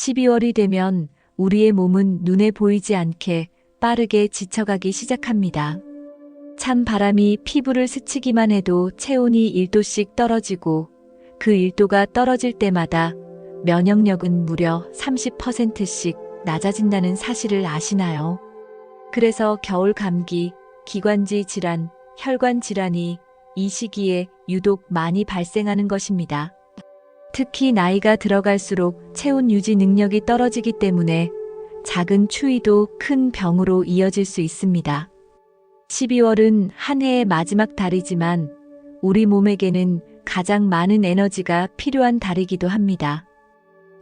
12월이 되면 우리의 몸은 눈에 보이지 않게 빠르게 지쳐가기 시작합니다. 찬 바람이 피부를 스치기만 해도 체온이 1도씩 떨어지고 그 1도가 떨어질 때마다 면역력은 무려 30%씩 낮아진다는 사실을 아시나요? 그래서 겨울 감기, 기관지 질환, 혈관 질환이 이 시기에 유독 많이 발생하는 것입니다. 특히 나이가 들어갈수록 체온 유지 능력이 떨어지기 때문에 작은 추위도 큰 병으로 이어질 수 있습니다. 12월은 한 해의 마지막 달이지만 우리 몸에게는 가장 많은 에너지가 필요한 달이기도 합니다.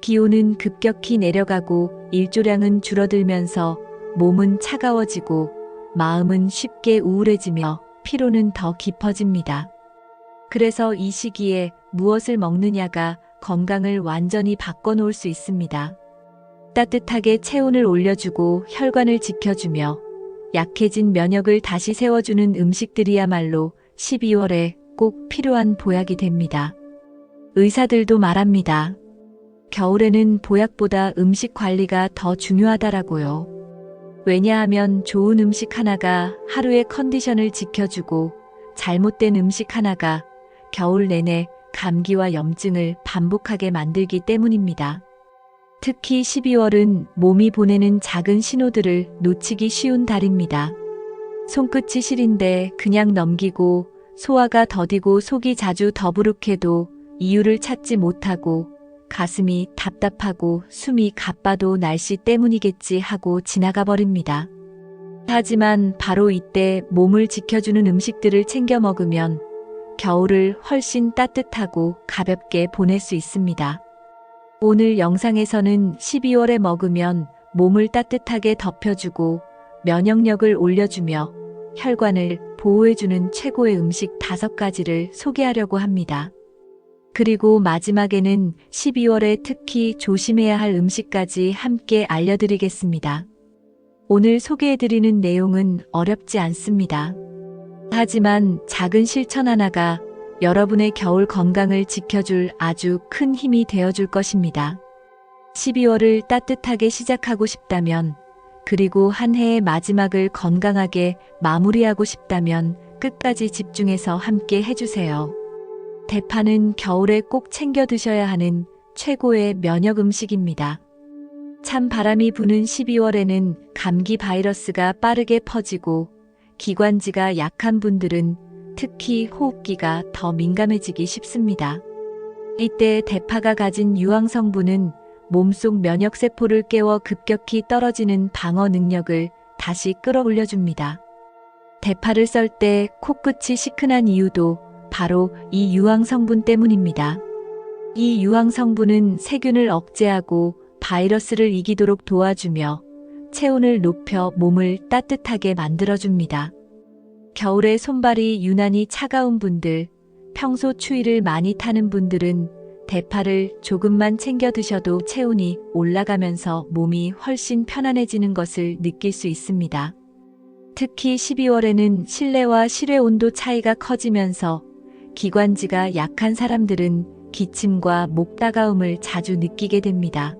기온은 급격히 내려가고 일조량은 줄어들면서 몸은 차가워지고 마음은 쉽게 우울해지며 피로는 더 깊어집니다. 그래서 이 시기에 무엇을 먹느냐가 건강을 완전히 바꿔놓을 수 있습니다. 따뜻하게 체온을 올려주고 혈관을 지켜주며 약해진 면역을 다시 세워주는 음식들이야말로 12월에 꼭 필요한 보약이 됩니다. 의사들도 말합니다. 겨울에는 보약보다 음식 관리가 더 중요하다라고요. 왜냐하면 좋은 음식 하나가 하루의 컨디션을 지켜주고 잘못된 음식 하나가 겨울 내내 감기와 염증을 반복하게 만들기 때문입니다. 특히 12월은 몸이 보내는 작은 신호들을 놓치기 쉬운 달입니다. 손끝이 시린데 그냥 넘기고 소화가 더디고 속이 자주 더부룩해도 이유를 찾지 못하고 가슴이 답답하고 숨이 가빠도 날씨 때문이겠지 하고 지나가 버립니다. 하지만 바로 이때 몸을 지켜주는 음식들을 챙겨 먹으면 겨울을 훨씬 따뜻하고 가볍게 보낼 수 있습니다. 오늘 영상에서는 12월에 먹으면 몸을 따뜻하게 덮여주고 면역력을 올려주며 혈관을 보호해주는 최고의 음식 5가지를 소개하려고 합니다. 그리고 마지막에는 12월에 특히 조심해야 할 음식까지 함께 알려드리겠습니다. 오늘 소개해드리는 내용은 어렵지 않습니다. 하지만 작은 실천 하나가 여러분의 겨울 건강을 지켜줄 아주 큰 힘이 되어줄 것입니다. 12월을 따뜻하게 시작하고 싶다면, 그리고 한 해의 마지막을 건강하게 마무리하고 싶다면 끝까지 집중해서 함께 해주세요. 대파는 겨울에 꼭 챙겨 드셔야 하는 최고의 면역 음식입니다. 찬 바람이 부는 12월에는 감기 바이러스가 빠르게 퍼지고 기관지가 약한 분들은 특히 호흡기가 더 민감해지기 쉽습니다. 이때 대파가 가진 유황 성분은 몸속 면역세포를 깨워 급격히 떨어지는 방어 능력을 다시 끌어올려줍니다. 대파를 썰 때 코끝이 시큰한 이유도 바로 이 유황 성분 때문입니다. 이 유황 성분은 세균을 억제하고 바이러스를 이기도록 도와주며 체온을 높여 몸을 따뜻하게 만들어줍니다. 겨울에 손발이 유난히 차가운 분들, 평소 추위를 많이 타는 분들은 대파를 조금만 챙겨 드셔도 체온이 올라가면서 몸이 훨씬 편안해지는 것을 느낄 수 있습니다. 특히 12월에는 실내와 실외 온도 차이가 커지면서 기관지가 약한 사람들은 기침과 목 따가움을 자주 느끼게 됩니다.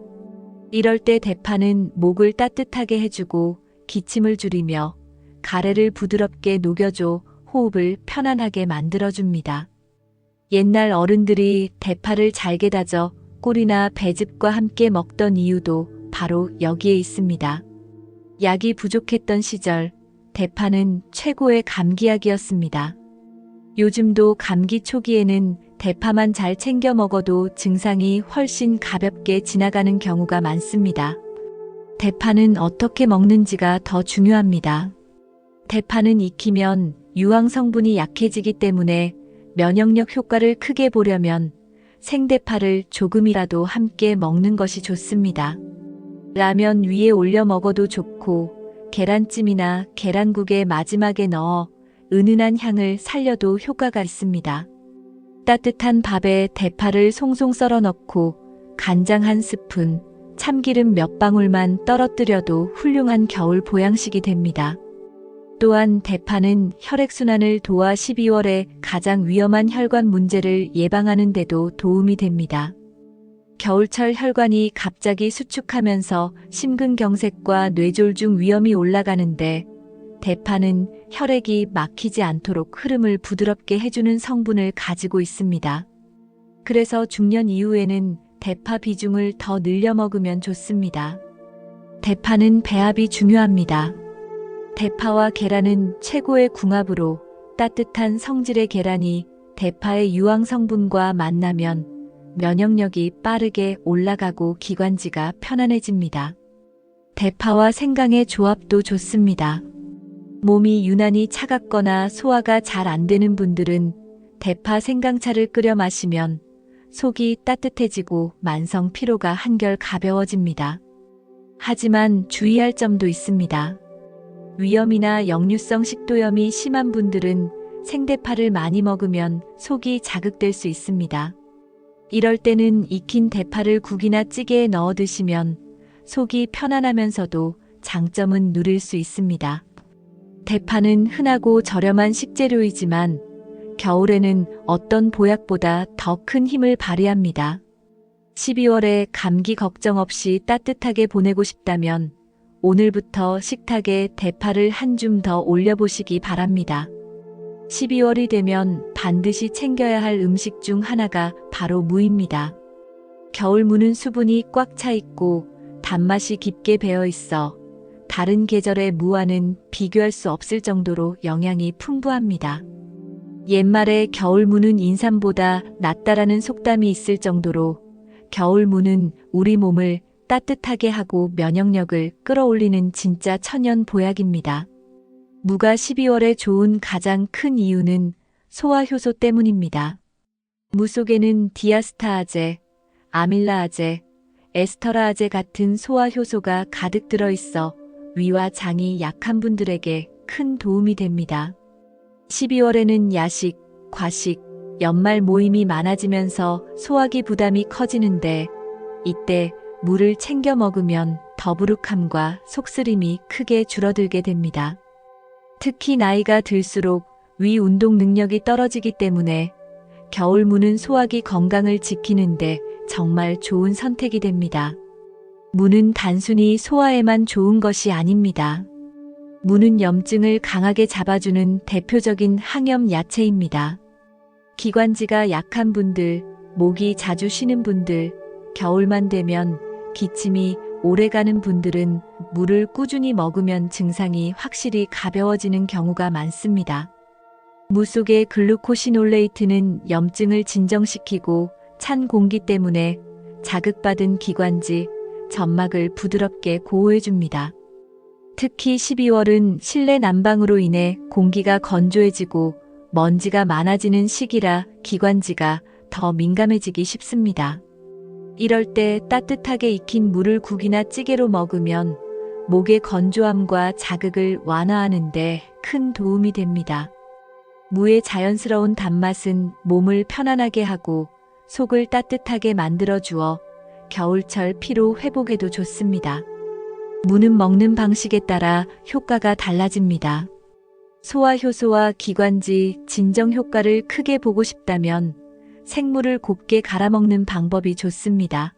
이럴 때 대파는 목을 따뜻하게 해주고 기침을 줄이며 가래를 부드럽게 녹여줘 호흡을 편안하게 만들어줍니다. 옛날 어른들이 대파를 잘게 다져 꿀이나 배즙과 함께 먹던 이유도 바로 여기에 있습니다. 약이 부족했던 시절, 대파는 최고의 감기약이었습니다. 요즘도 감기 초기에는 대파만 잘 챙겨 먹어도 증상이 훨씬 가볍게 지나가는 경우가 많습니다. 대파는 어떻게 먹는지가 더 중요합니다. 대파는 익히면 유황 성분이 약해지기 때문에 면역력 효과를 크게 보려면 생대파를 조금이라도 함께 먹는 것이 좋습니다. 라면 위에 올려 먹어도 좋고 계란찜이나 계란국에 마지막에 넣어 은은한 향을 살려도 효과가 있습니다. 따뜻한 밥에 대파를 송송 썰어 넣고 간장 1스푼, 참기름 몇 방울만 떨어뜨려도 훌륭한 겨울 보양식이 됩니다. 또한 대파는 혈액순환을 도와 12월에 가장 위험한 혈관 문제를 예방하는 데도 도움이 됩니다. 겨울철 혈관이 갑자기 수축하면서 심근경색과 뇌졸중 위험이 올라가는데 대파는 혈액이 막히지 않도록 흐름을 부드럽게 해주는 성분을 가지고 있습니다. 그래서 중년 이후에는 대파 비중을 더 늘려 먹으면 좋습니다. 대파는 배합이 중요합니다. 대파와 계란은 최고의 궁합으로 따뜻한 성질의 계란이 대파의 유황 성분과 만나면 면역력이 빠르게 올라가고 기관지가 편안해집니다. 대파와 생강의 조합도 좋습니다. 몸이 유난히 차갑거나 소화가 잘 안 되는 분들은 대파 생강차를 끓여 마시면 속이 따뜻해지고 만성 피로가 한결 가벼워집니다. 하지만 주의할 점도 있습니다. 위염이나 역류성 식도염이 심한 분들은 생대파를 많이 먹으면 속이 자극될 수 있습니다. 이럴 때는 익힌 대파를 국이나 찌개에 넣어 드시면 속이 편안하면서도 장점은 누릴 수 있습니다. 대파는 흔하고 저렴한 식재료이지만 겨울에는 어떤 보약보다 더 큰 힘을 발휘합니다. 12월에 감기 걱정 없이 따뜻하게 보내고 싶다면 오늘부터 식탁에 대파를 한 줌 더 올려보시기 바랍니다. 12월이 되면 반드시 챙겨야 할 음식 중 하나가 바로 무입니다. 겨울 무는 수분이 꽉 차 있고 단맛이 깊게 배어 있어 다른 계절의 무와는 비교할 수 없을 정도로 영양이 풍부합니다. 옛말에 겨울 무는 인삼보다 낫다라는 속담이 있을 정도로 겨울 무는 우리 몸을 따뜻하게 하고 면역력을 끌어올리는 진짜 천연 보약입니다. 무가 12월에 좋은 가장 큰 이유는 소화효소 때문입니다. 무 속에는 디아스타아제, 아밀라아제, 에스터라아제 같은 소화효소가 가득 들어있어 위와 장이 약한 분들에게 큰 도움이 됩니다. 12월에는 야식, 과식, 연말 모임이 많아지면서 소화기 부담이 커지는데 이때 물을 챙겨 먹으면 더부룩함과 속쓰림이 크게 줄어들게 됩니다. 특히 나이가 들수록 위 운동 능력이 떨어지기 때문에 겨울 무는 소화기 건강을 지키는데 정말 좋은 선택이 됩니다. 무는 단순히 소화에만 좋은 것이 아닙니다. 무는 염증을 강하게 잡아주는 대표적인 항염 야채입니다. 기관지가 약한 분들, 목이 자주 쉬는 분들, 겨울만 되면 기침이 오래가는 분들은 무를 꾸준히 먹으면 증상이 확실히 가벼워지는 경우가 많습니다. 무 속의 글루코시놀레이트는 염증을 진정시키고 찬 공기 때문에 자극받은 기관지, 점막을 부드럽게 보호해줍니다. 특히 12월은 실내 난방으로 인해 공기가 건조해지고 먼지가 많아지는 시기라 기관지가 더 민감해지기 쉽습니다. 이럴 때 따뜻하게 익힌 무를 국이나 찌개로 먹으면 목의 건조함과 자극을 완화하는 데 큰 도움이 됩니다. 무의 자연스러운 단맛은 몸을 편안하게 하고 속을 따뜻하게 만들어 주어 겨울철 피로 회복에도 좋습니다. 무는 먹는 방식에 따라 효과가 달라집니다. 소화효소와 기관지, 진정 효과를 크게 보고 싶다면 생무를 곱게 갈아 먹는 방법이 좋습니다.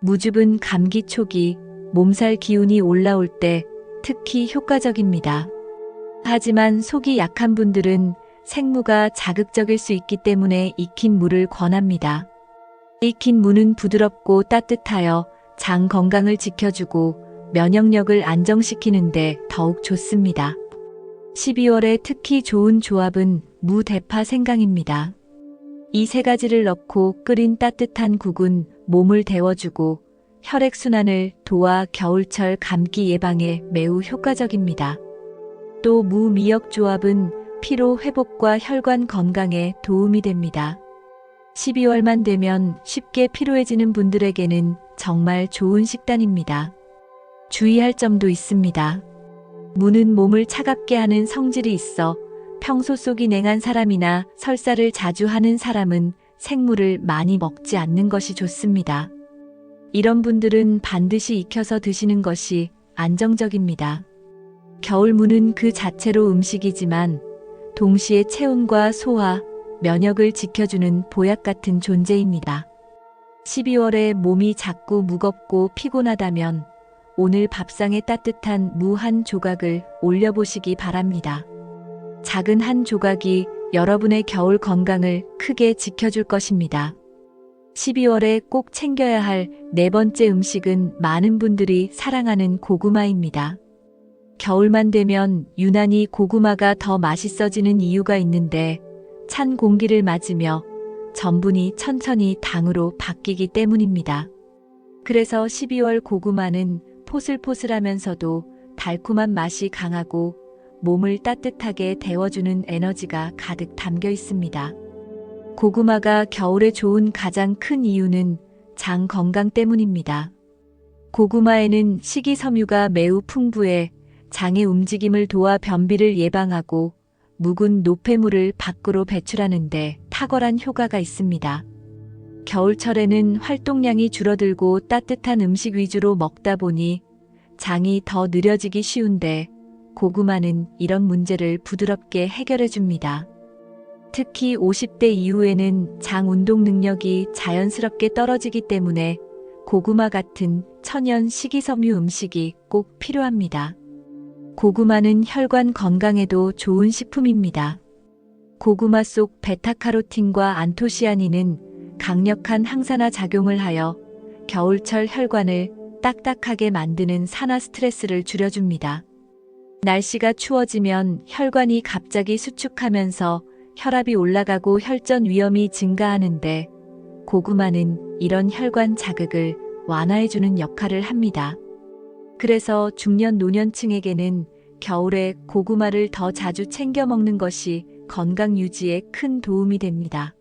무즙은 감기 초기, 몸살 기운이 올라올 때 특히 효과적입니다. 하지만 속이 약한 분들은 생무가 자극적일 수 있기 때문에 익힌 무를 권합니다. 익힌 무는 부드럽고 따뜻하여 장 건강을 지켜주고 면역력을 안정시키는데 더욱 좋습니다. 12월에 특히 좋은 조합은 무, 대파, 생강입니다. 이 세 가지를 넣고 끓인 따뜻한 국은 몸을 데워주고 혈액순환을 도와 겨울철 감기 예방에 매우 효과적입니다. 또 무, 미역 조합은 피로 회복과 혈관 건강에 도움이 됩니다. 12월만 되면 쉽게 피로해지는 분들에게는 정말 좋은 식단입니다. 주의할 점도 있습니다. 무는 몸을 차갑게 하는 성질이 있어 평소 속이 냉한 사람이나 설사를 자주 하는 사람은 생무를 많이 먹지 않는 것이 좋습니다. 이런 분들은 반드시 익혀서 드시는 것이 안정적입니다. 겨울무는 그 자체로 음식이지만 동시에 체온과 소화, 면역을 지켜주는 보약 같은 존재입니다. 12월에 몸이 자꾸 무겁고 피곤하다면 오늘 밥상에 따뜻한 무 한 조각을 올려보시기 바랍니다. 작은 한 조각이 여러분의 겨울 건강을 크게 지켜줄 것입니다. 12월에 꼭 챙겨야 할 네 번째 음식은 많은 분들이 사랑하는 고구마입니다. 겨울만 되면 유난히 고구마가 더 맛있어지는 이유가 있는데 찬 공기를 맞으며 전분이 천천히 당으로 바뀌기 때문입니다. 그래서 12월 고구마는 포슬포슬하면서도 달콤한 맛이 강하고 몸을 따뜻하게 데워주는 에너지가 가득 담겨 있습니다. 고구마가 겨울에 좋은 가장 큰 이유는 장 건강 때문입니다. 고구마에는 식이섬유가 매우 풍부해 장의 움직임을 도와 변비를 예방하고 묵은 노폐물을 밖으로 배출하는데 탁월한 효과가 있습니다. 겨울철에는 활동량이 줄어들고 따뜻한 음식 위주로 먹다 보니 장이 더 느려지기 쉬운데 고구마는 이런 문제를 부드럽게 해결해 줍니다. 특히 50대 이후에는 장 운동 능력이 자연스럽게 떨어지기 때문에 고구마 같은 천연 식이섬유 음식이 꼭 필요합니다. 고구마는 혈관 건강에도 좋은 식품입니다. 고구마 속 베타카로틴과 안토시아닌은 강력한 항산화 작용을 하여 겨울철 혈관을 딱딱하게 만드는 산화 스트레스를 줄여줍니다. 날씨가 추워지면 혈관이 갑자기 수축하면서 혈압이 올라가고 혈전 위험이 증가하는데 고구마는 이런 혈관 자극을 완화해주는 역할을 합니다. 그래서 중년 노년층에게는 겨울에 고구마를 더 자주 챙겨 먹는 것이 건강 유지에 큰 도움이 됩니다.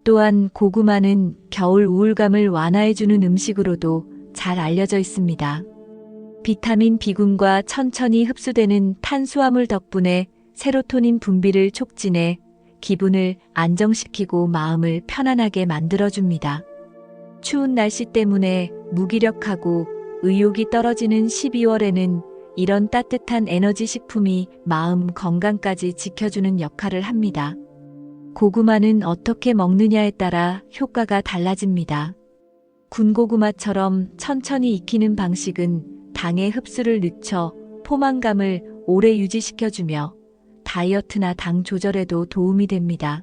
또한 고구마는 겨울 우울감을 완화해주는 음식으로도 잘 알려져 있습니다. 비타민 B군과 천천히 흡수되는 탄수화물 덕분에 세로토닌 분비를 촉진해 기분을 안정시키고 마음을 편안하게 만들어줍니다. 추운 날씨 때문에 무기력하고 의욕이 떨어지는 12월에는 이런 따뜻한 에너지 식품이 마음 건강까지 지켜주는 역할을 합니다. 고구마는 어떻게 먹느냐에 따라 효과가 달라집니다. 군고구마처럼 천천히 익히는 방식은 당의 흡수를 늦춰 포만감을 오래 유지시켜주며 다이어트나 당 조절에도 도움이 됩니다.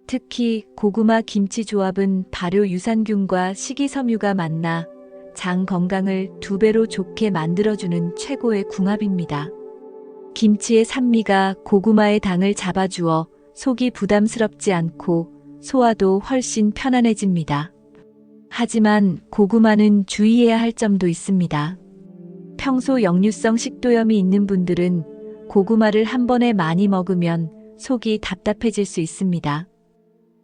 특히 고구마 김치 조합은 발효 유산균과 식이섬유가 만나 장 건강을 2배로 좋게 만들어주는 최고의 궁합입니다. 김치의 산미가 고구마의 당을 잡아주어 속이 부담스럽지 않고 소화도 훨씬 편안해집니다. 하지만 고구마는 주의해야 할 점도 있습니다. 평소 역류성 식도염이 있는 분들은 고구마를 한 번에 많이 먹으면 속이 답답해질 수 있습니다.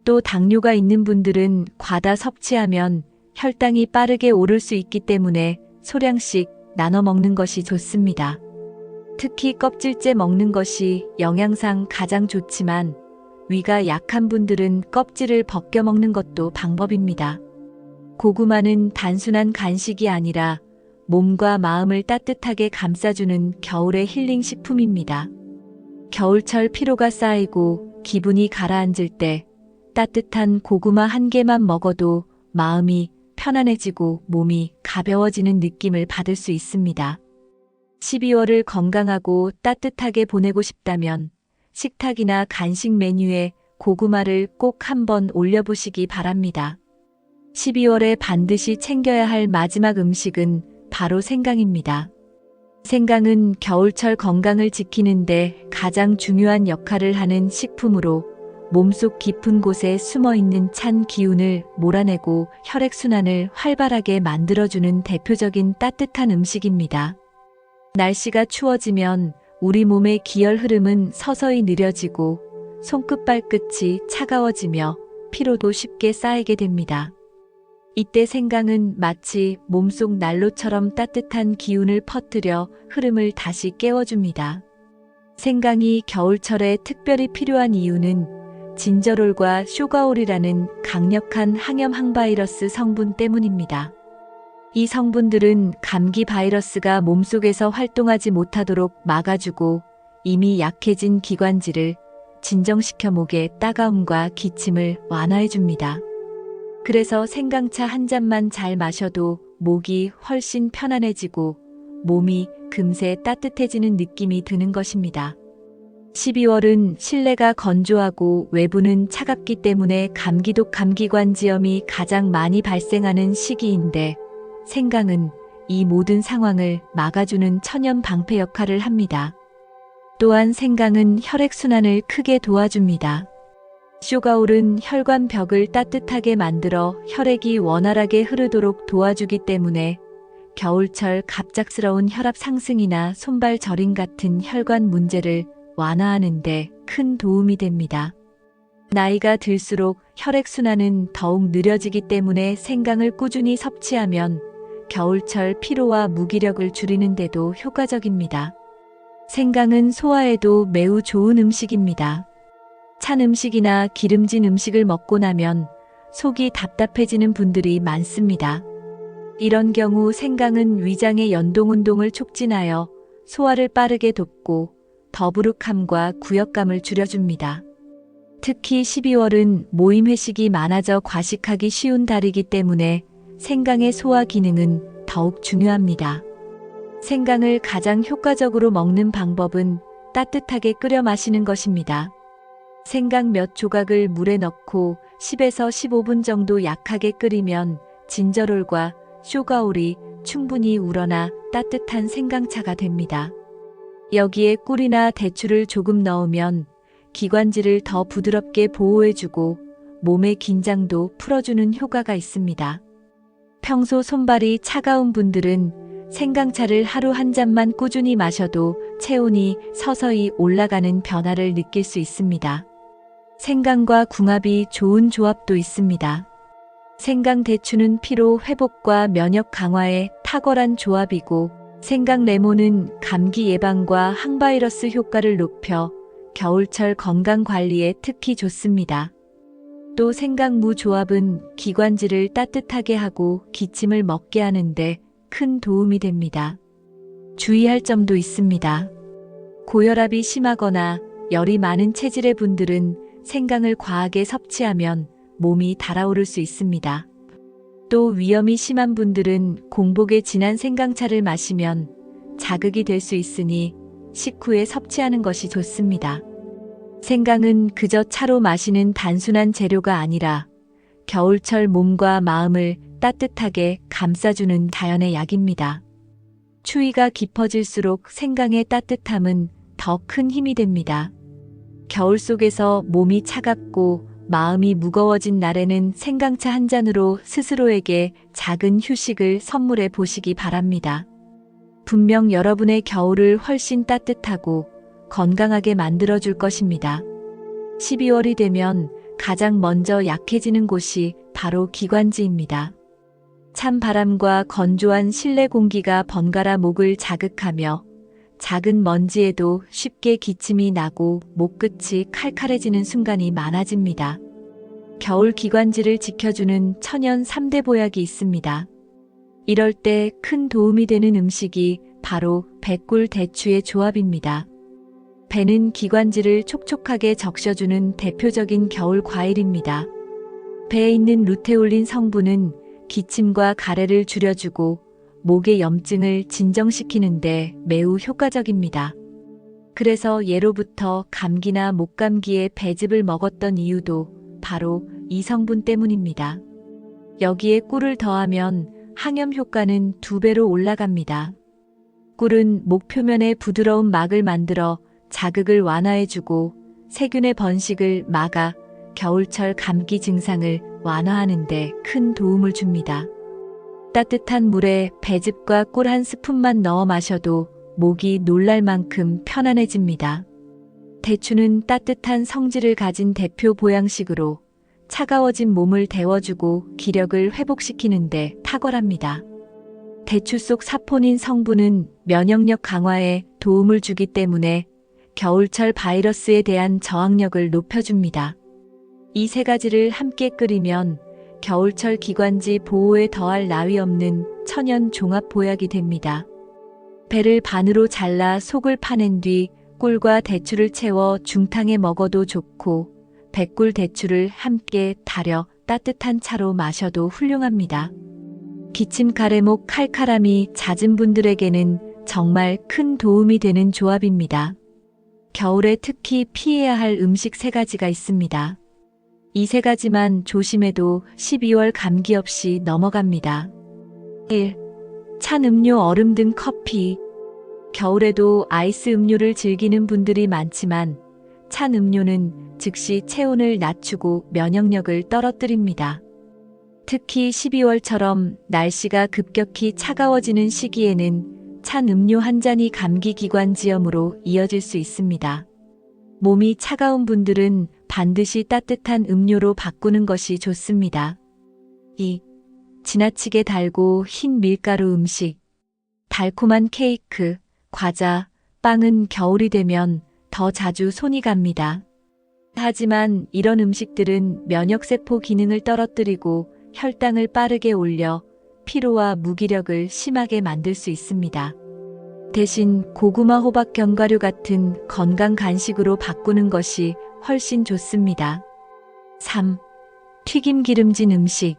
또 당뇨가 있는 분들은 과다 섭취하면 혈당이 빠르게 오를 수 있기 때문에 소량씩 나눠 먹는 것이 좋습니다. 특히 껍질째 먹는 것이 영양상 가장 좋지만 위가 약한 분들은 껍질을 벗겨 먹는 것도 방법입니다. 고구마는 단순한 간식이 아니라 몸과 마음을 따뜻하게 감싸주는 겨울의 힐링 식품입니다. 겨울철 피로가 쌓이고 기분이 가라앉을 때 따뜻한 고구마 한 개만 먹어도 마음이 편안해지고 몸이 가벼워지는 느낌을 받을 수 있습니다. 12월을 건강하고 따뜻하게 보내고 싶다면 식탁이나 간식 메뉴에 고구마를 꼭 한번 올려보시기 바랍니다. 12월에 반드시 챙겨야 할 마지막 음식은 바로 생강입니다. 생강은 겨울철 건강을 지키는데 가장 중요한 역할을 하는 식품으로 몸속 깊은 곳에 숨어있는 찬 기운을 몰아내고 혈액순환을 활발하게 만들어주는 대표적인 따뜻한 음식입니다. 날씨가 추워지면 우리 몸의 기혈 흐름은 서서히 느려지고 손끝 발끝이 차가워지며 피로도 쉽게 쌓이게 됩니다. 이때 생강은 마치 몸속 난로처럼 따뜻한 기운을 퍼뜨려 흐름을 다시 깨워줍니다. 생강이 겨울철에 특별히 필요한 이유는 진저롤과 쇼가올이라는 강력한 항염 항바이러스 성분 때문입니다. 이 성분들은 감기 바이러스가 몸속에서 활동하지 못하도록 막아주고 이미 약해진 기관지를 진정시켜 목의 따가움과 기침을 완화해줍니다. 그래서 생강차 한 잔만 잘 마셔도 목이 훨씬 편안해지고 몸이 금세 따뜻해지는 느낌이 드는 것입니다. 12월은 실내가 건조하고 외부는 차갑기 때문에 감기독 감기관지염이 가장 많이 발생하는 시기인데 생강은 이 모든 상황을 막아주는 천연 방패 역할을 합니다. 또한 생강은 혈액순환을 크게 도와줍니다. 쇼가올은 혈관벽을 따뜻하게 만들어 혈액이 원활하게 흐르도록 도와주기 때문에 겨울철 갑작스러운 혈압 상승이나 손발 저림 같은 혈관 문제를 완화하는 데 큰 도움이 됩니다. 나이가 들수록 혈액순환은 더욱 느려지기 때문에 생강을 꾸준히 섭취하면 겨울철 피로와 무기력을 줄이는 데도 효과적입니다. 생강은 소화에도 매우 좋은 음식입니다. 찬 음식이나 기름진 음식을 먹고 나면 속이 답답해지는 분들이 많습니다. 이런 경우 생강은 위장의 연동운동을 촉진하여 소화를 빠르게 돕고 더부룩함과 구역감을 줄여줍니다. 특히 12월은 모임 회식이 많아져 과식하기 쉬운 달이기 때문에 생강의 소화 기능은 더욱 중요합니다. 생강을 가장 효과적으로 먹는 방법은 따뜻하게 끓여 마시는 것입니다. 생강 몇 조각을 물에 넣고 10에서 15분 정도 약하게 끓이면 진저롤과 쇼가올이 충분히 우러나 따뜻한 생강차가 됩니다. 여기에 꿀이나 대추를 조금 넣으면 기관지를 더 부드럽게 보호해주고 몸의 긴장도 풀어주는 효과가 있습니다. 평소 손발이 차가운 분들은 생강차를 하루 한 잔만 꾸준히 마셔도 체온이 서서히 올라가는 변화를 느낄 수 있습니다. 생강과 궁합이 좋은 조합도 있습니다. 생강 대추는 피로 회복과 면역 강화에 탁월한 조합이고 생강 레몬은 감기 예방과 항바이러스 효과를 높여 겨울철 건강 관리에 특히 좋습니다. 또 생강무 조합은 기관지를 따뜻하게 하고 기침을 먹게 하는데 큰 도움이 됩니다. 주의할 점도 있습니다. 고혈압이 심하거나 열이 많은 체질의 분들은 생강을 과하게 섭취하면 몸이 달아오를 수 있습니다. 또 위염이 심한 분들은 공복에 진한 생강차를 마시면 자극이 될 수 있으니 식후에 섭취하는 것이 좋습니다. 생강은 그저 차로 마시는 단순한 재료가 아니라 겨울철 몸과 마음을 따뜻하게 감싸주는 자연의 약입니다. 추위가 깊어질수록 생강의 따뜻함은 더 큰 힘이 됩니다. 겨울 속에서 몸이 차갑고 마음이 무거워진 날에는 생강차 한 잔으로 스스로에게 작은 휴식을 선물해 보시기 바랍니다. 분명 여러분의 겨울을 훨씬 따뜻하고 건강하게 만들어줄 것입니다. 12월이 되면 가장 먼저 약해지는 곳이 바로 기관지입니다. 찬 바람과 건조한 실내 공기가 번갈아 목을 자극하며 작은 먼지에도 쉽게 기침이 나고 목끝이 칼칼해지는 순간이 많아집니다. 겨울 기관지를 지켜주는 천연 3대 보약이 있습니다. 이럴 때 큰 도움이 되는 음식이 바로 배꿀 대추의 조합입니다. 배는 기관지를 촉촉하게 적셔주는 대표적인 겨울 과일입니다. 배에 있는 루테올린 성분은 기침과 가래를 줄여주고 목의 염증을 진정시키는데 매우 효과적입니다. 그래서 예로부터 감기나 목감기에 배즙을 먹었던 이유도 바로 이 성분 때문입니다. 여기에 꿀을 더하면 항염 효과는 2배로 올라갑니다. 꿀은 목 표면에 부드러운 막을 만들어 자극을 완화해주고 세균의 번식을 막아 겨울철 감기 증상을 완화하는 데 큰 도움을 줍니다. 따뜻한 물에 배즙과 꿀 한 스푼만 넣어 마셔도 목이 놀랄 만큼 편안해집니다. 대추는 따뜻한 성질을 가진 대표 보양식으로 차가워진 몸을 데워주고 기력을 회복시키는데 탁월합니다. 대추 속 사포닌 성분은 면역력 강화에 도움을 주기 때문에 겨울철 바이러스에 대한 저항력을 높여줍니다. 이 세 가지를 함께 끓이면 겨울철 기관지 보호에 더할 나위 없는 천연 종합 보약이 됩니다. 배를 반으로 잘라 속을 파낸 뒤 꿀과 대추를 채워 중탕에 먹어도 좋고 백골 대추를 함께 달여 따뜻한 차로 마셔도 훌륭합니다. 기침 가래목 칼칼함이 잦은 분들에게는 정말 큰 도움이 되는 조합입니다. 겨울에 특히 피해야 할 음식 3가지가 있습니다. 이 3가지만 조심해도 12월 감기 없이 넘어갑니다. 1. 찬 음료, 얼음 등 커피. 겨울에도 아이스 음료를 즐기는 분들이 많지만 찬 음료는 즉시 체온을 낮추고 면역력을 떨어뜨립니다. 특히 12월처럼 날씨가 급격히 차가워지는 시기에는 찬 음료 한 잔이 감기 기관지염으로 이어질 수 있습니다. 몸이 차가운 분들은 반드시 따뜻한 음료로 바꾸는 것이 좋습니다. 2. 지나치게 달고 흰 밀가루 음식. 달콤한 케이크, 과자, 빵은 겨울이 되면 더 자주 손이 갑니다. 하지만 이런 음식들은 면역세포 기능을 떨어뜨리고 혈당을 빠르게 올려 피로와 무기력을 심하게 만들 수 있습니다. 대신 고구마, 호박, 견과류 같은 건강 간식으로 바꾸는 것이 훨씬 좋습니다. 3. 튀김 기름진 음식.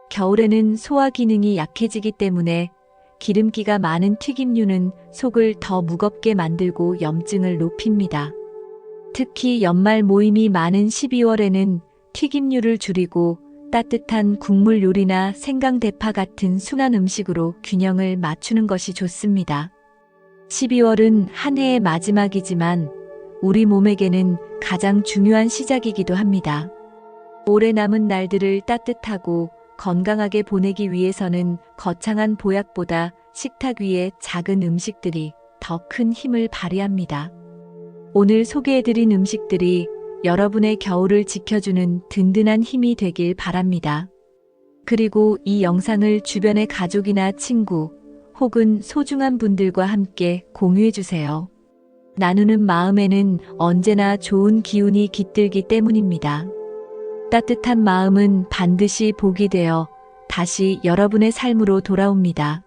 겨울에는 소화 기능이 약해지기 때문에 기름기가 많은 튀김류는 속을 더 무겁게 만들고 염증을 높입니다. 특히 연말 모임이 많은 12월에는 튀김류를 줄이고 따뜻한 국물 요리나 생강, 대파 같은 순한 음식으로 균형을 맞추는 것이 좋습니다. 12월은 한 해의 마지막이지만 우리 몸에게는 가장 중요한 시작이기도 합니다. 올해 남은 날들을 따뜻하고 건강하게 보내기 위해서는 거창한 보약보다 식탁 위의 작은 음식들이 더 큰 힘을 발휘합니다. 오늘 소개해드린 음식들이 여러분의 겨울을 지켜주는 든든한 힘이 되길 바랍니다. 그리고 이 영상을 주변의 가족이나 친구 혹은 소중한 분들과 함께 공유해주세요. 나누는 마음에는 언제나 좋은 기운이 깃들기 때문입니다. 따뜻한 마음은 반드시 복이 되어 다시 여러분의 삶으로 돌아옵니다.